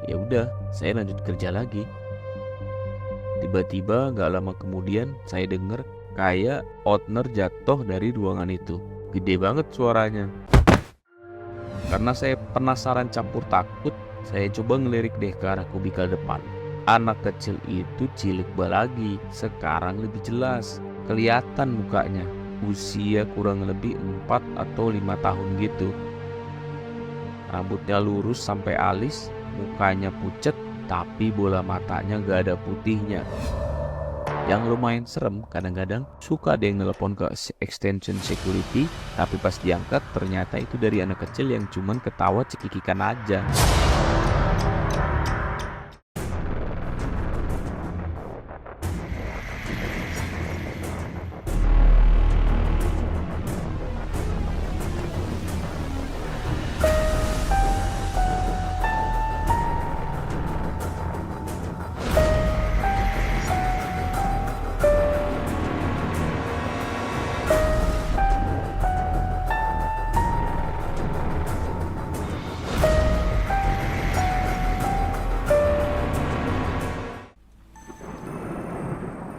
Ya udah, saya lanjut kerja lagi. Tiba-tiba gak lama kemudian saya dengar kayak owner jatuh dari ruangan itu. Gede banget suaranya. Karena saya penasaran campur takut, saya coba ngelirik deh ke arah kubikal depan. Anak kecil itu cilik lagi, sekarang lebih jelas. Kelihatan mukanya, usia kurang lebih 4 atau 5 tahun gitu. Rambutnya lurus sampai alis, mukanya pucet, tapi bola matanya gak ada putihnya. Yang lumayan serem, kadang-kadang suka ada yang nelpon ke extension security, tapi pas diangkat ternyata itu dari anak kecil yang cuman ketawa cekikikan aja.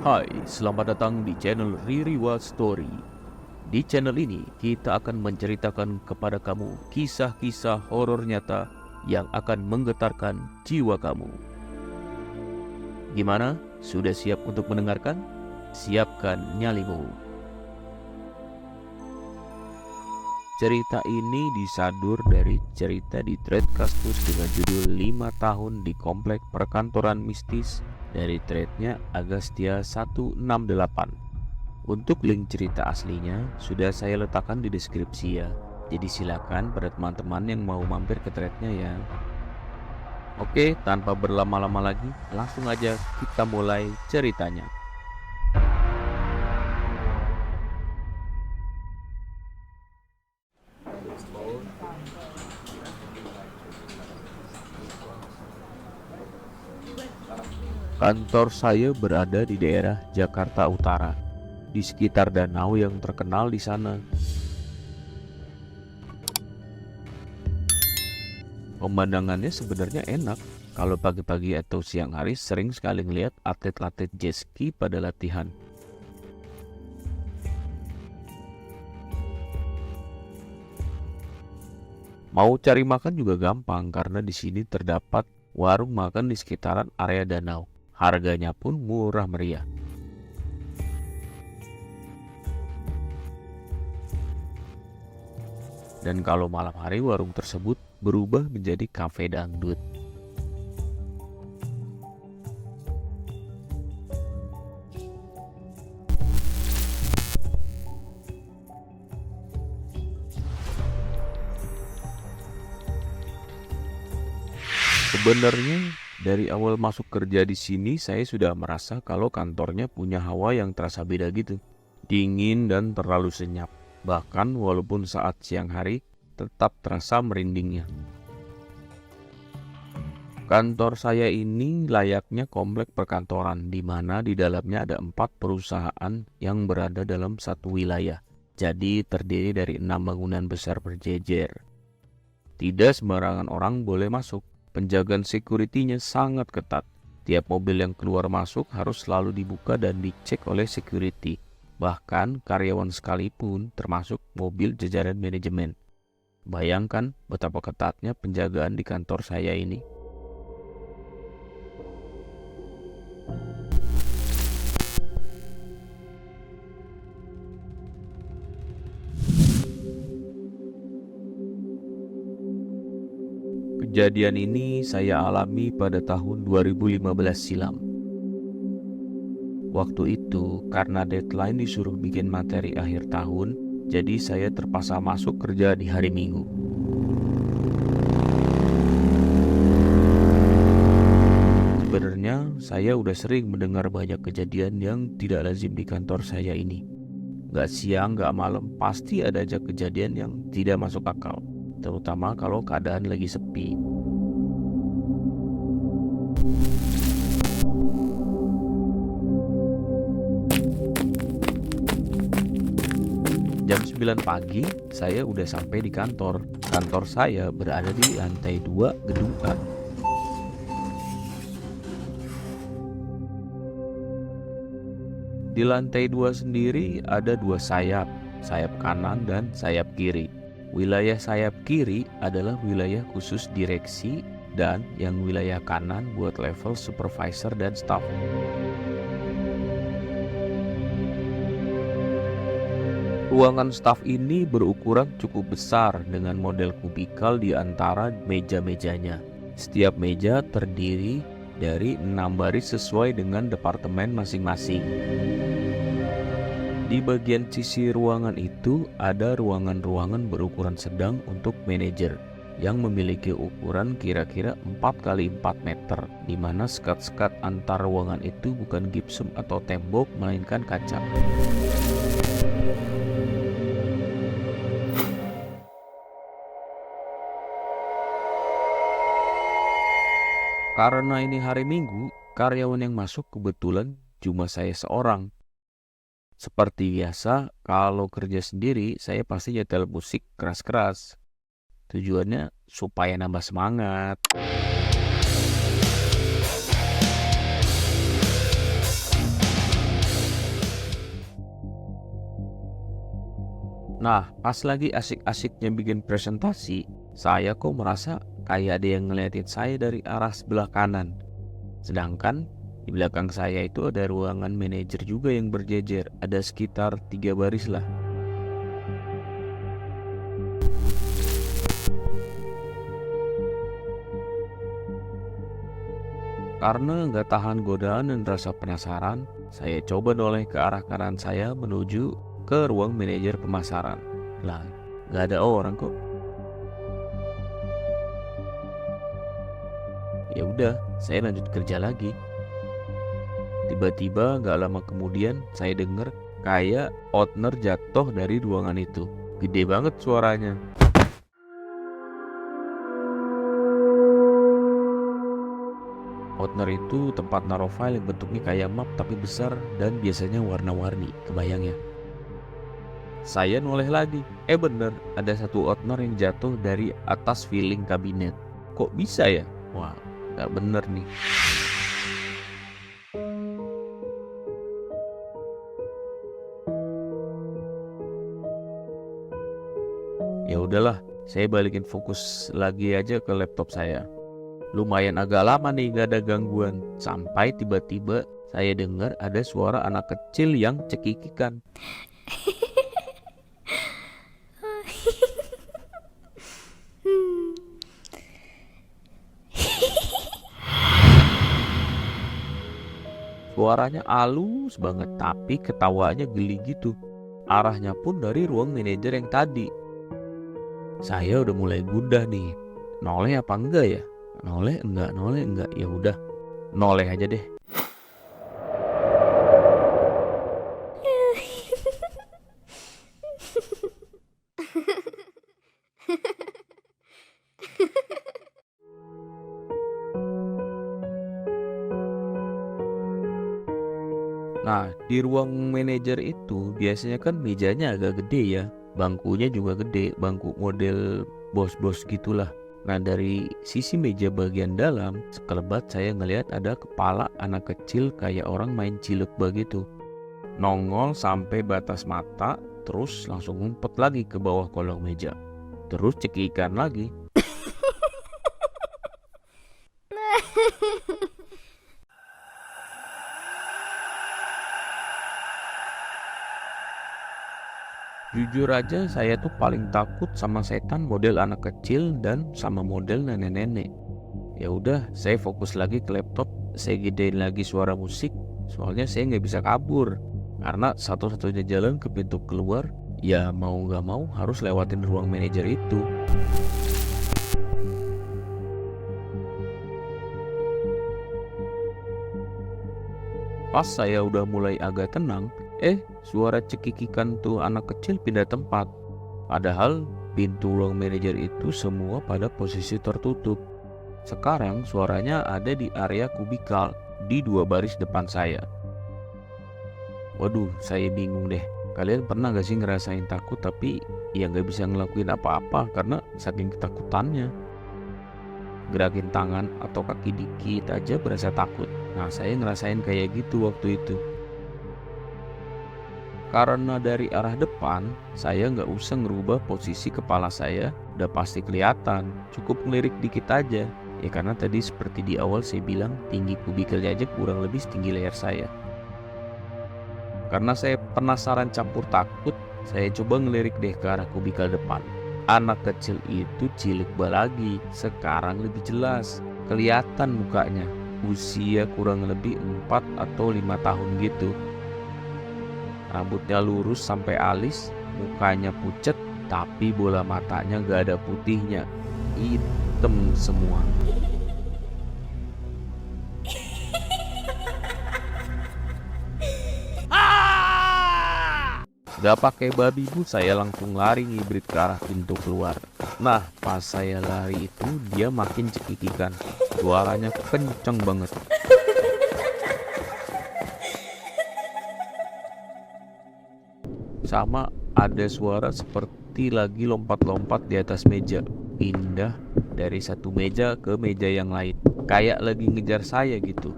Hai, selamat datang di channel Riri Wild Story. Di channel ini kita akan menceritakan kepada kamu kisah-kisah horor nyata yang akan menggetarkan jiwa kamu. Gimana? Sudah siap untuk mendengarkan? Siapkan nyalimu. Cerita ini disadur dari cerita di thread Kaskus dengan judul 5 tahun di komplek perkantoran mistis dari threadnya Agastya 168. Untuk link cerita aslinya sudah saya letakkan di deskripsi ya. Jadi silakan pada teman-teman yang mau mampir ke threadnya ya. Oke, tanpa berlama-lama lagi, langsung aja kita mulai ceritanya. Kantor saya berada di daerah Jakarta Utara, di sekitar danau yang terkenal di sana. Pemandangannya sebenarnya enak. Kalau pagi-pagi atau siang hari sering sekali ngeliat atlet-atlet jet ski pada latihan. Mau cari makan juga gampang karena di sini terdapat warung makan di sekitaran area danau. Harganya pun murah meriah. Dan kalau malam hari warung tersebut berubah menjadi kafe dangdut. Sebenarnya dari awal masuk kerja di sini saya sudah merasa kalau kantornya punya hawa yang terasa beda gitu. Dingin dan terlalu senyap. Bahkan walaupun saat siang hari tetap terasa merindingnya. Kantor saya ini layaknya komplek perkantoran di mana di dalamnya ada 4 perusahaan yang berada dalam satu wilayah. Jadi terdiri dari 6 bangunan besar berjejer. Tidak sembarangan orang boleh masuk. Penjagaan security-nya sangat ketat. Tiap mobil yang keluar masuk harus selalu dibuka dan dicek oleh security. Bahkan karyawan sekalipun termasuk mobil jajaran manajemen. Bayangkan betapa ketatnya penjagaan di kantor saya ini. Kejadian ini saya alami pada tahun 2015 silam. Waktu itu karena deadline disuruh bikin materi akhir tahun, jadi saya terpaksa masuk kerja di hari Minggu. Sebenarnya saya udah sering mendengar banyak kejadian yang tidak lazim di kantor saya ini. Gak siang, gak malam, pasti ada aja kejadian yang tidak masuk akal. Terutama kalau keadaan lagi sepi. Jam 9 pagi, saya udah sampai di kantor. Kantor saya berada di lantai 2 gedung A. Di lantai 2 sendiri ada dua sayap, sayap kanan dan sayap kiri. Wilayah sayap kiri adalah wilayah khusus direksi dan yang wilayah kanan buat level supervisor dan staff. Ruangan staf ini berukuran cukup besar dengan model kubikal di antara meja-mejanya. Setiap meja terdiri dari 6 baris sesuai dengan departemen masing-masing. Di bagian sisi ruangan itu ada ruangan-ruangan berukuran sedang untuk manajer yang memiliki ukuran kira-kira 4 kali 4 meter, di mana sekat-sekat antar ruangan itu bukan gipsum atau tembok melainkan kaca. Karena ini hari Minggu, karyawan yang masuk kebetulan cuma saya seorang. Seperti biasa, kalau kerja sendiri, saya pasti nyetel musik keras-keras. Tujuannya supaya nambah semangat. Nah, pas lagi asik-asiknya bikin presentasi, saya kok merasa kayak ada yang ngeliatin saya dari arah sebelah kanan. Sedangkan di belakang saya itu ada ruangan manajer juga yang berjejer, ada sekitar 3 baris lah. Karena nggak tahan godaan dan rasa penasaran, saya coba noleh ke arah kanan saya menuju ke ruang manajer pemasaran. Lah, nggak ada orang kok. Ya udah, saya lanjut kerja lagi. Tiba-tiba gak lama kemudian saya dengar kayak outner jatuh dari ruangan itu. Gede banget suaranya. Outner itu tempat naruh file yang bentuknya kayak map tapi besar dan biasanya warna-warni. Kebayang ya? Saya noleh lagi. Bener, ada satu outner yang jatuh dari atas filing kabinet. Kok bisa ya? Wah, gak bener nih. Ya udahlah, saya balikin fokus lagi aja ke laptop saya. Lumayan agak lama nih gak ada gangguan. Sampai tiba-tiba saya dengar ada suara anak kecil yang cekikikan. Suaranya halus banget, tapi ketawanya geli gitu. Arahnya pun dari ruang manajer yang tadi. Saya udah mulai gundah nih. Noleh apa enggak ya? Noleh enggak. Ya udah, noleh aja deh. Nah, di ruang manajer itu biasanya kan mejanya agak gede ya. Bangkunya juga gede, bangku model bos-bos gitulah. Nah, dari sisi meja bagian dalam, sekelebat saya ngelihat ada kepala anak kecil kayak orang main ciluk begitu. Nongol sampai batas mata, terus langsung ngumpet lagi ke bawah kolong meja. Terus cekikan lagi. Jujur aja saya tuh paling takut sama setan model anak kecil dan sama model nenek-nenek. Ya udah, saya fokus lagi ke laptop, saya gedein lagi suara musik, soalnya saya nggak bisa kabur. Karena satu-satunya jalan ke pintu keluar, ya mau nggak mau harus lewatin ruang manajer itu. Pas saya udah mulai agak tenang, suara cekikikan tuh anak kecil pindah tempat. Padahal pintu ruang manajer itu semua pada posisi tertutup. Sekarang suaranya ada di area kubikal di 2 baris depan saya. Waduh, saya bingung deh. Kalian pernah gak sih ngerasain takut tapi ya gak bisa ngelakuin apa-apa karena saking ketakutannya? Gerakin tangan atau kaki dikit aja berasa takut. Nah, saya ngerasain kayak gitu waktu itu. Karena dari arah depan, saya nggak usah ngerubah posisi kepala saya, udah pasti kelihatan, cukup ngelirik dikit aja. Ya karena tadi seperti di awal saya bilang, tinggi kubikelnya aja kurang lebih setinggi leher saya. Karena saya penasaran campur takut, saya coba ngelirik deh ke arah kubikel depan. Anak kecil itu cilik lagi, sekarang lebih jelas, kelihatan mukanya. Usia kurang lebih 4 atau 5 tahun gitu. Rambutnya lurus sampai alis, mukanya pucet, tapi bola matanya gak ada putihnya, hitam semua. Gak pakai babi bu, saya langsung lari ngibrit ke arah pintu keluar. Nah, pas saya lari itu dia makin cekikikan, suaranya kenceng banget. Sama ada suara seperti lagi lompat-lompat di atas meja, pindah dari satu meja ke meja yang lain, kayak lagi ngejar saya gitu.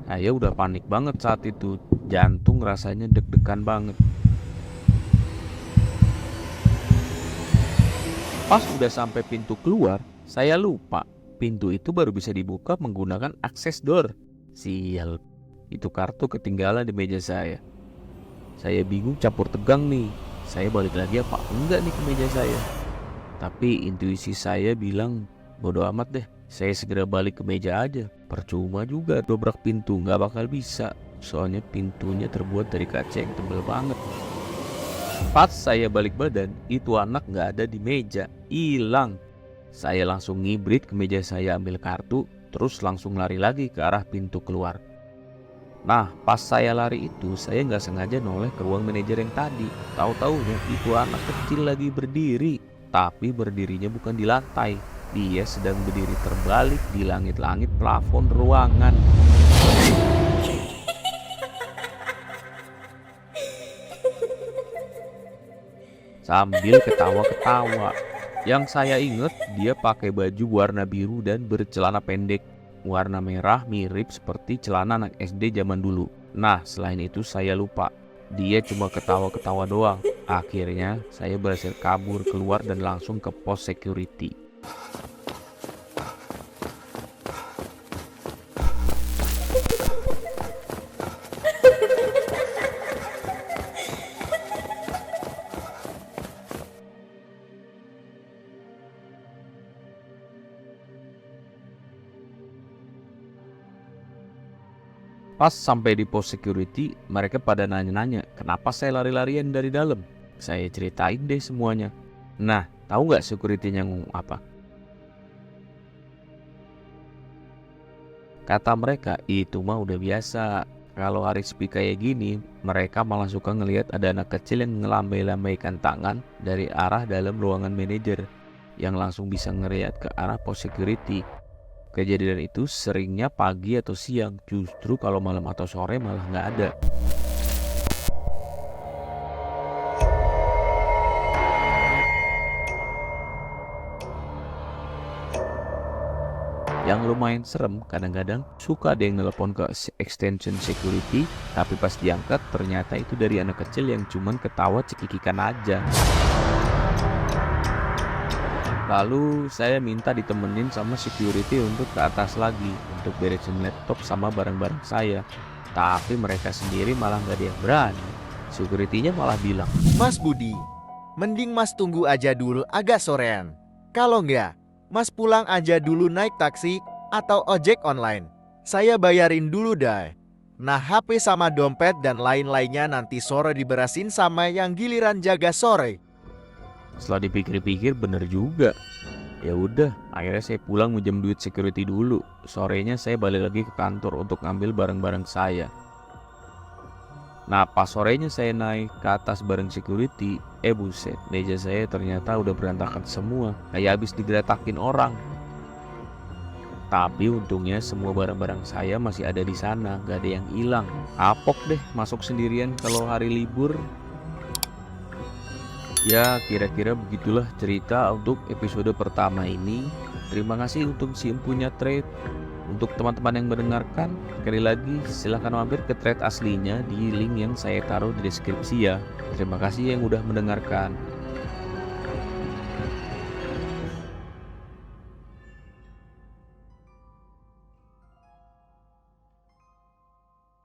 Saya udah panik banget saat itu, jantung rasanya deg-degan banget. Pas udah sampai pintu keluar, saya lupa pintu itu baru bisa dibuka menggunakan akses door. Sial, itu kartu ketinggalan di meja saya. Saya bingung campur tegang nih, saya balik lagi apa enggak nih ke meja saya. Tapi intuisi saya bilang, bodo amat deh, saya segera balik ke meja aja. Percuma juga dobrak pintu, nggak bakal bisa. Soalnya pintunya terbuat dari kaca yang tebal banget. Pas saya balik badan, itu anak nggak ada di meja, hilang. Saya langsung ngibrit ke meja saya ambil kartu, terus langsung lari lagi ke arah pintu keluar. Nah, pas saya lari itu, saya nggak sengaja noleh ke ruang manajer yang tadi. Tahu-taunya itu anak kecil lagi berdiri, tapi berdirinya bukan di lantai. Dia sedang berdiri terbalik di langit-langit plafon ruangan. Sambil ketawa-ketawa. Yang saya ingat dia pakai baju warna biru dan bercelana pendek warna merah mirip seperti celana anak SD zaman dulu. Nah, selain itu saya lupa. Dia cuma ketawa-ketawa doang. Akhirnya saya berhasil kabur keluar dan langsung ke pos security. Pas sampai di pos security, mereka pada nanya-nanya kenapa saya lari-larian dari dalam. Saya ceritain deh semuanya. Nah, tahu nggak security-nya ngomong apa? Kata mereka, itu mah udah biasa. Kalau hari sepi kayak gini, mereka malah suka ngelihat ada anak kecil yang ngelambai-lambaikan tangan dari arah dalam ruangan manajer, yang langsung bisa ngelihat ke arah pos security. Kejadian itu seringnya pagi atau siang, justru kalau malam atau sore malah nggak ada. Yang lumayan serem, kadang-kadang suka ada yang nelpon ke extension security, tapi pas diangkat ternyata itu dari anak kecil yang cuman ketawa cekikikan aja. Lalu saya minta ditemenin sama security untuk ke atas lagi untuk beresin laptop sama barang-barang saya. Tapi mereka sendiri malah gak ada yang berani. Security-nya malah bilang, Mas Budi, mending Mas tunggu aja dulu agak sorean. Kalau enggak, Mas pulang aja dulu naik taksi atau ojek online. Saya bayarin dulu dah. Nah, HP sama dompet dan lain-lainnya nanti sore diberasin sama yang giliran jaga sore. Setelah dipikir-pikir bener juga. Ya udah, akhirnya saya pulang minjem duit security dulu. Sorenya saya balik lagi ke kantor untuk ngambil barang-barang saya. Nah, pas sorenya saya naik ke atas bareng security, buset, meja saya ternyata udah berantakan semua, kayak habis digeretakin orang. Tapi untungnya semua barang-barang saya masih ada di sana, gak ada yang hilang. Kapok deh masuk sendirian kalau hari libur. Ya, kira-kira begitulah cerita untuk episode pertama ini. Terima kasih untuk si empunya trade. Untuk teman-teman yang mendengarkan, sekali lagi silahkan mampir ke thread aslinya di link yang saya taruh di deskripsi ya. Terima kasih yang udah mendengarkan.